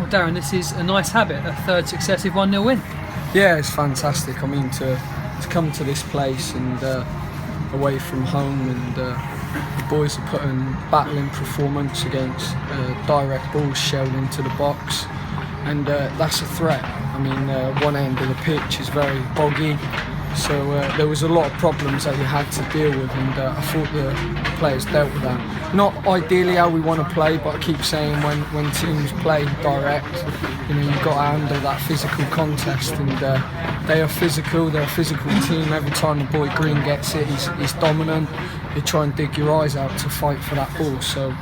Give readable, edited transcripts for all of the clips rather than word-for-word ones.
Darren, this is a nice habit, a third successive 1-0 win. Yeah, it's fantastic. I mean, to come to this place and away from home, and the boys are putting battling performance against direct balls shelled into the box, and that's a threat. I mean, one end of the pitch is very boggy, so there was a lot of problems that you had to deal with, and I thought the players dealt with that. Not ideally how we want to play, but I keep saying when teams play direct, you've got to handle that physical contest, and they are physical. They're a physical team. Every time the boy Green gets it, he's dominant. You try and dig your eyes out to fight for that ball. So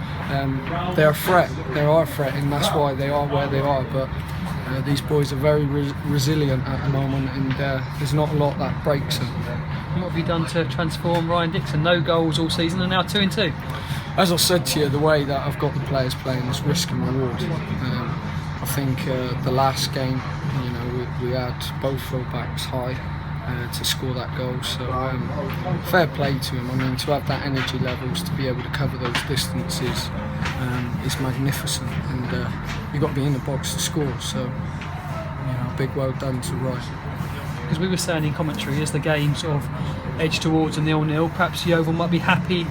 they're a threat. They are a threat, and that's why they are where they are. But these boys are very resilient at the moment, and there's not a lot that breaks them. What have you done to transform Ryan Dixon? No goals all season, and now 2-2. As I said to you, the way that I've got the players playing is risk and reward. I think the last game, we had both full-backs high to score that goal. So fair play to him. I mean, to have that energy levels, to be able to cover those distances is magnificent. And you've got to be in the box to score. So, big well done to Ryan. Because we were saying in commentary, as the game sort of edged towards a 0-0, perhaps Yeovil might be happy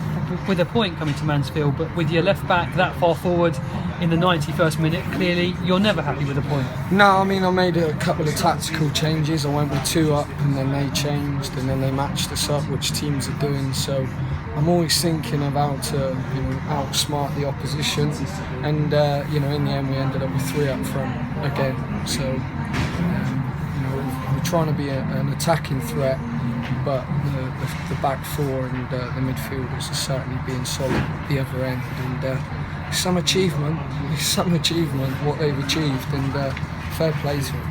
with a point coming to Mansfield, but with your left back that far forward in the 91st minute, clearly you're never happy with a point. No, I mean, I made a couple of tactical changes. I went with 2 up, and then they changed, and then they matched us up, which teams are doing. So I'm always thinking of how to outsmart the opposition, and in the end we ended up with 3 up front again. So we're trying to be an attacking threat, but the back four and the midfielders are certainly being solid at the other end, and some achievement what they've achieved, and fair play to them.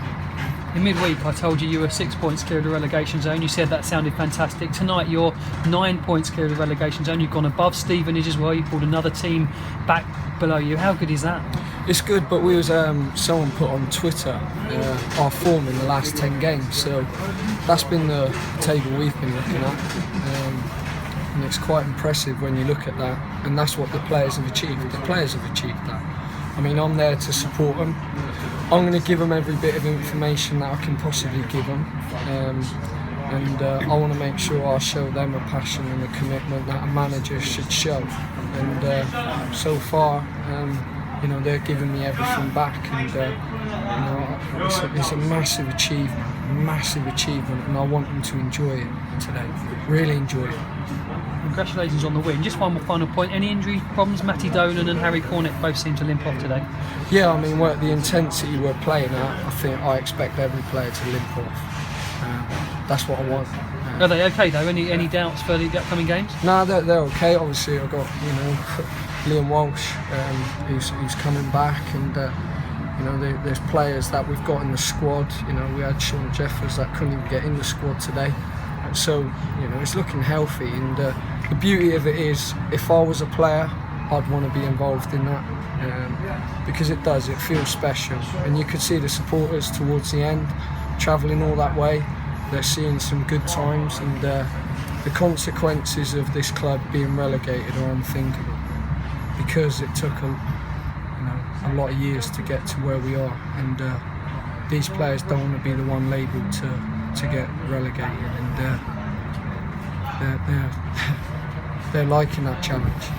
In midweek I told you were 6 points clear of the relegation zone. You said that sounded fantastic. Tonight you're 9 points clear of the relegation zone. You've gone above Stevenage as well. You've pulled another team back below you. How good is that? It's good, but we was someone put on Twitter our form in the last 10 games, so that's been the table we've been looking at, and it's quite impressive when you look at that, and that's what the players have achieved. The players have achieved that. I mean, I'm there to support them. I'm going to give them every bit of information that I can possibly give them, and I want to make sure I show them a passion and a commitment that a manager should show. And so far, they're giving me everything back, and it's a massive achievement, and I want them to enjoy it today, really enjoy it. Congratulations on the win. Just one more final point. Any injury problems? Matty Dolan and Harry Cornett both seem to limp off today. Yeah, I mean, the intensity we're playing at, I expect every player to limp off. That's what I want. Are they okay though? Any doubts for the upcoming games? No, they're okay. Obviously, I've got Liam Walsh, who's coming back, and there's players that we've got in the squad. We had Sean Jeffers that couldn't even get in the squad today. So it's looking healthy, and the beauty of it is, if I was a player, I'd want to be involved in that, because it feels special, and you could see the supporters towards the end travelling all that way. They're seeing some good times, and the consequences of this club being relegated are unthinkable, because it took a lot of years to get to where we are, and these players don't want to be the one labelled to get relegated, and they're liking that challenge.